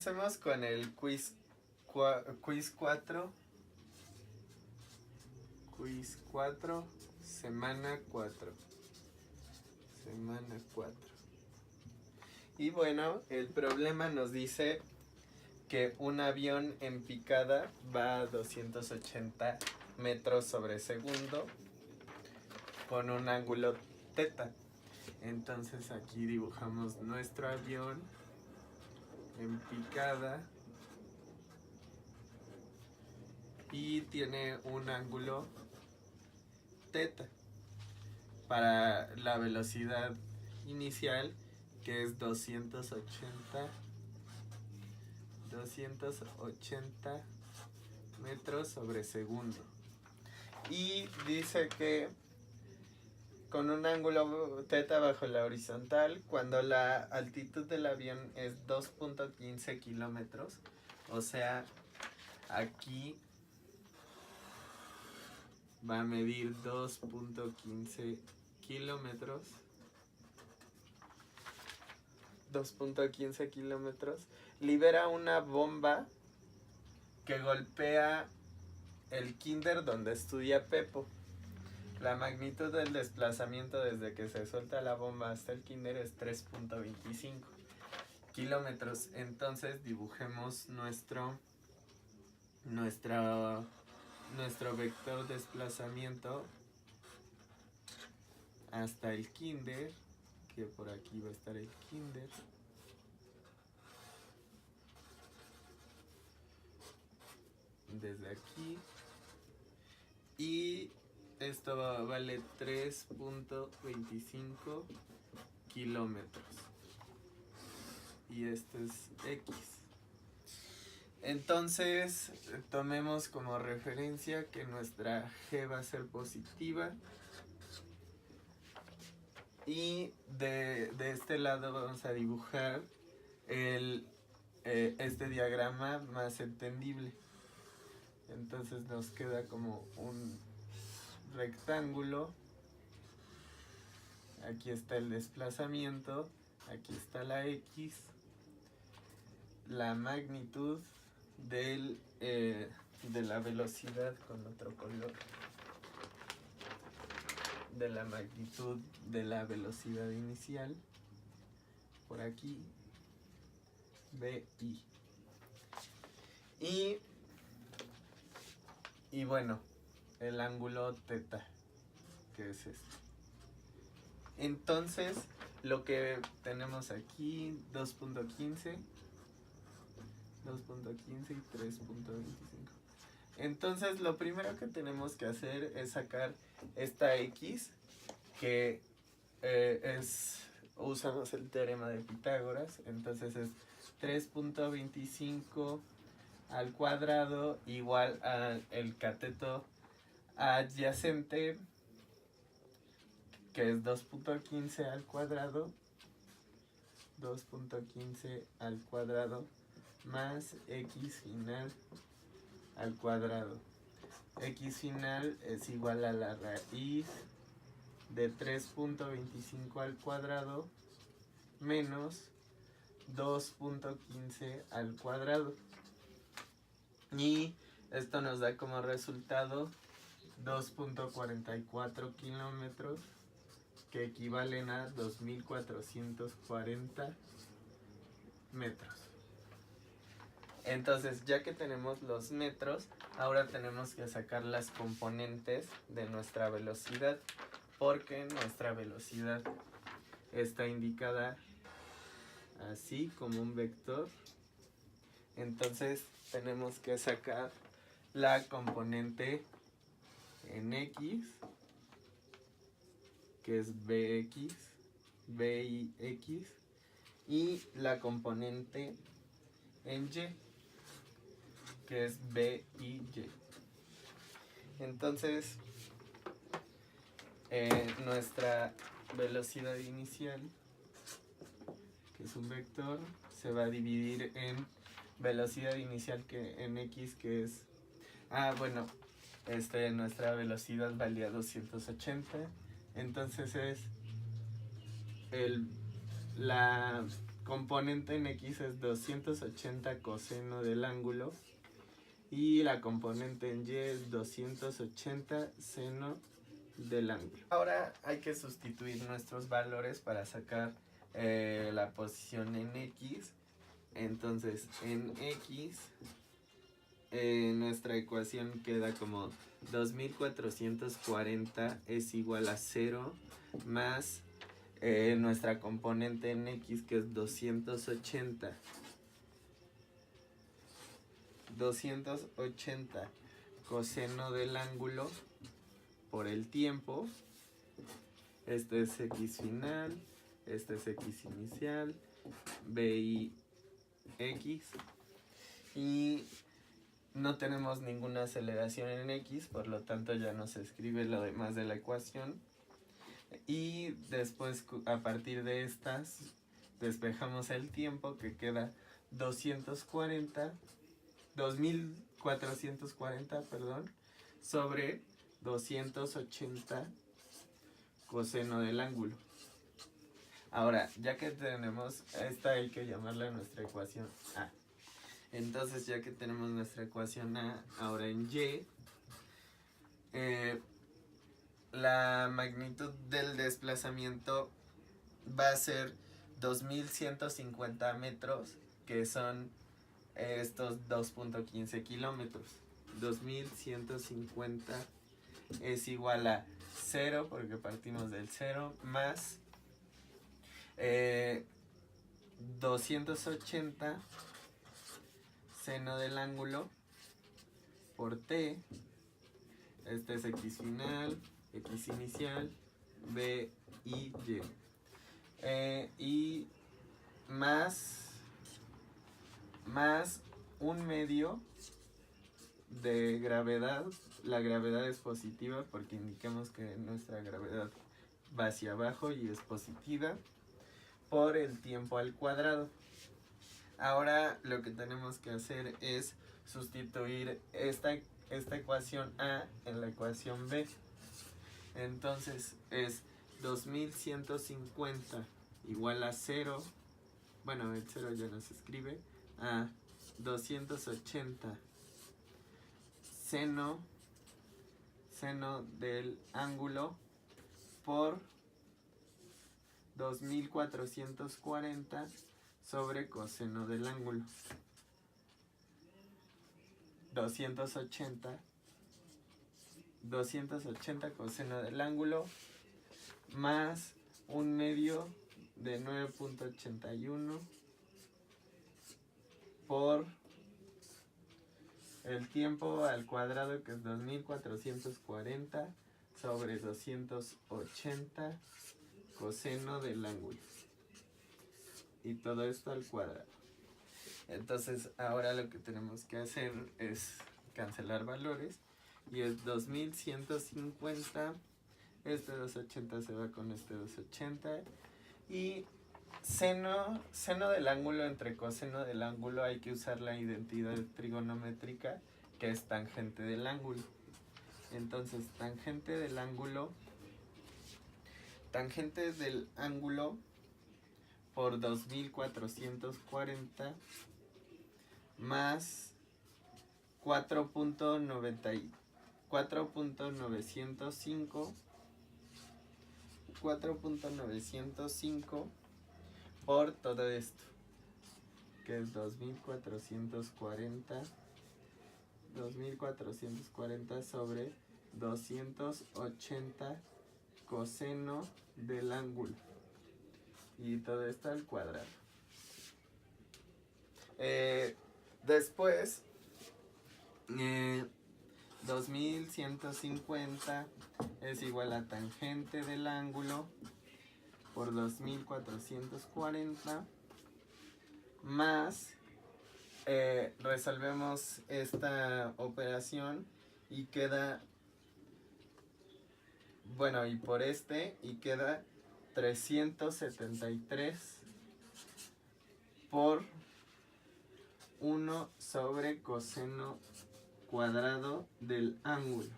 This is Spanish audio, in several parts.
Empecemos con el quiz 4. Quiz 4, semana 4. Semana 4. Y bueno, el problema nos dice que un avión en picada va a 280 metros sobre segundo con un ángulo teta. Entonces aquí dibujamos nuestro avión en picada y tiene un ángulo teta para la velocidad inicial, que es 280 metros sobre segundo, y dice que con un ángulo teta bajo la horizontal, cuando la altitud del avión es 2.15 kilómetros, o sea, aquí va a medir 2.15 kilómetros. 2.15 kilómetros. Libera una bomba que golpea el kinder donde estudia Pepo. La magnitud del desplazamiento desde que se suelta la bomba hasta el kinder es 3.25 kilómetros. Entonces dibujemos nuestro vector desplazamiento hasta el kinder, que por aquí va a estar el kinder. Desde aquí. Y esto vale 3.25 kilómetros. Y esto es X. Entonces, tomemos como referencia que nuestra G va a ser positiva. Y de este lado vamos a dibujar este diagrama más entendible. Entonces nos queda como un rectángulo. Aquí está el desplazamiento. Aquí está la X. La magnitud de la velocidad con otro color. De la magnitud de la velocidad inicial. Por aquí. BI. Y bueno, el ángulo teta, que es este. Entonces, lo que tenemos aquí, 2.15 y 3.25. Entonces, lo primero que tenemos que hacer es sacar esta X, que usamos el teorema de Pitágoras. Entonces es 3.25 al cuadrado igual al cateto adyacente, que es 2.15 al cuadrado. 2.15 al cuadrado más X final al cuadrado. X final es igual a la raíz de 3.25 al cuadrado menos 2.15 al cuadrado. Y esto nos da como resultado 2.44 kilómetros, que equivalen a 2.440 metros. Entonces, ya que tenemos los metros, ahora tenemos que sacar las componentes de nuestra velocidad, porque nuestra velocidad está indicada así, como un vector. Entonces tenemos que sacar la componente en X, que es BX, BIX, y la componente en Y, que es BIY. Entonces, nuestra velocidad inicial, que es un vector, se va a dividir en velocidad inicial que en X, que es nuestra velocidad valía 280. Entonces es la componente en X es 280 coseno del ángulo y la componente en Y es 280 seno del ángulo. Ahora hay que sustituir nuestros valores para sacar la posición en X. Entonces en X nuestra ecuación queda como 2440 es igual a 0 más nuestra componente en X, que es 280 coseno del ángulo por el tiempo. Este es X final, este es X inicial, BI X, y no tenemos ninguna aceleración en X, por lo tanto ya no se escribe lo demás de la ecuación. Y después, a partir de estas, despejamos el tiempo, que queda 2440, sobre 280 coseno del ángulo. Ahora, ya que tenemos esta, hay que llamarla nuestra ecuación A. Entonces, ya que tenemos nuestra ecuación A, ahora en Y, la magnitud del desplazamiento va a ser 2150 metros, que son estos 2.15 kilómetros. 2150 es igual a 0, porque partimos del 0, más 280 seno del ángulo por T. Este es X final, X inicial, B y Y. Y más 1/2 de gravedad. La gravedad es positiva porque indicamos que nuestra gravedad va hacia abajo y es positiva, por el tiempo al cuadrado. Ahora lo que tenemos que hacer es sustituir esta ecuación A en la ecuación B. Entonces es 2150 igual a 0. Bueno, el 0 ya no se escribe. A 280 seno del ángulo por 2440 sobre coseno del ángulo. 280 coseno del ángulo más 1/2 de 9.81 por el tiempo al cuadrado, que es 2440 sobre 280 coseno del ángulo, y todo esto al cuadrado. Entonces ahora lo que tenemos que hacer es cancelar valores, y es 2150, este 280 se va con este 280, y seno del ángulo entre coseno del ángulo hay que usar la identidad trigonométrica, que es tangente del ángulo. Entonces tangente del ángulo por 2440 más 4.905 por todo esto, que es 2440 sobre 280 coseno del ángulo, y todo esto al cuadrado. Después 2150 es igual a tangente del ángulo por 2440 más resolvemos esta operación y queda, bueno, y por y queda 373 por 1 sobre coseno cuadrado del ángulo.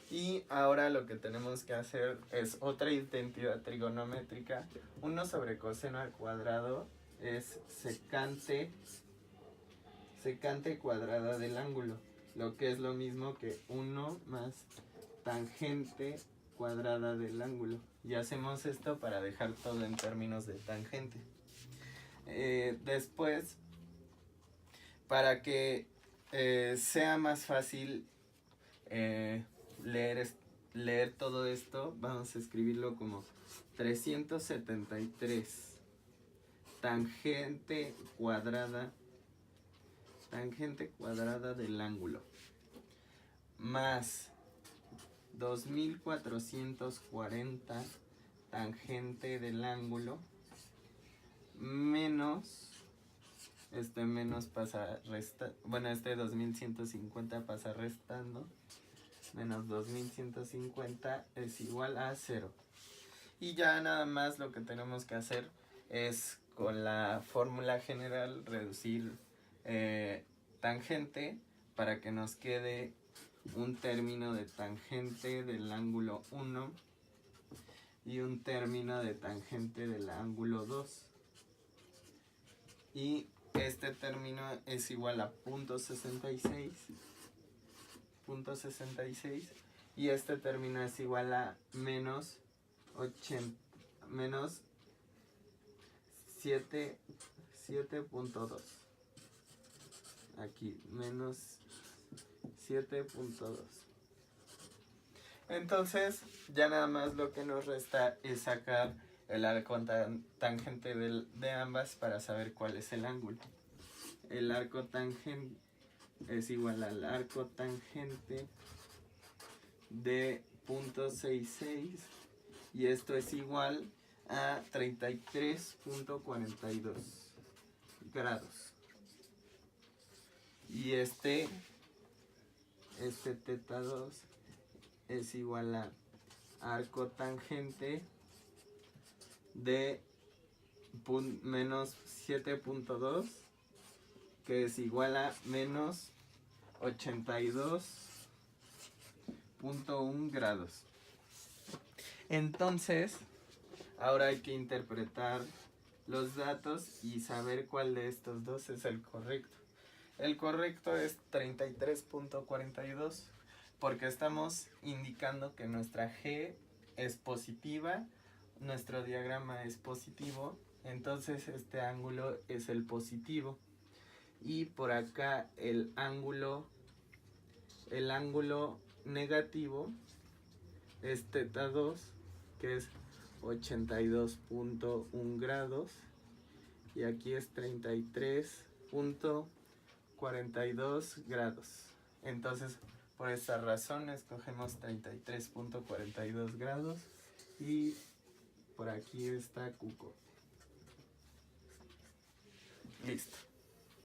Y ahora lo que tenemos que hacer es otra identidad trigonométrica. 1 sobre coseno al cuadrado es secante cuadrada del ángulo, lo que es lo mismo que 1 más tangente cuadrada del ángulo. Y hacemos esto para dejar todo en términos de tangente. Después, para que sea más fácil leer todo esto, vamos a escribirlo como 373 tangente cuadrada del ángulo más 2440 tangente del ángulo menos menos pasa resta, bueno, 2150 pasa restando, menos 2150 es igual a 0. Y ya nada más lo que tenemos que hacer es con la fórmula general reducir tangente para que nos quede un término de tangente del ángulo 1 y un término de tangente del ángulo 2. Y este término es igual a .66 y este término es igual a menos 7.2. Aquí, menos 7.2. Entonces, ya nada más lo que nos resta es sacar el arco tangente de ambas para saber cuál es el ángulo. El arco tangente es igual al arco tangente de .66 y esto es igual a 33.42 grados. Y este teta 2 es igual a arco tangente de menos 7.2, que es igual a menos 82.1 grados. Entonces, ahora hay que interpretar los datos y saber cuál de estos dos es el correcto. El correcto es 33.42 porque estamos indicando que nuestra G es positiva, nuestro diagrama es positivo, entonces este ángulo es el positivo. Y por acá el ángulo negativo es teta 2, que es 82.1 grados, y aquí es 33.42 grados. Entonces, por esta razón escogemos 33.42 grados y por aquí está Cuco. Listo.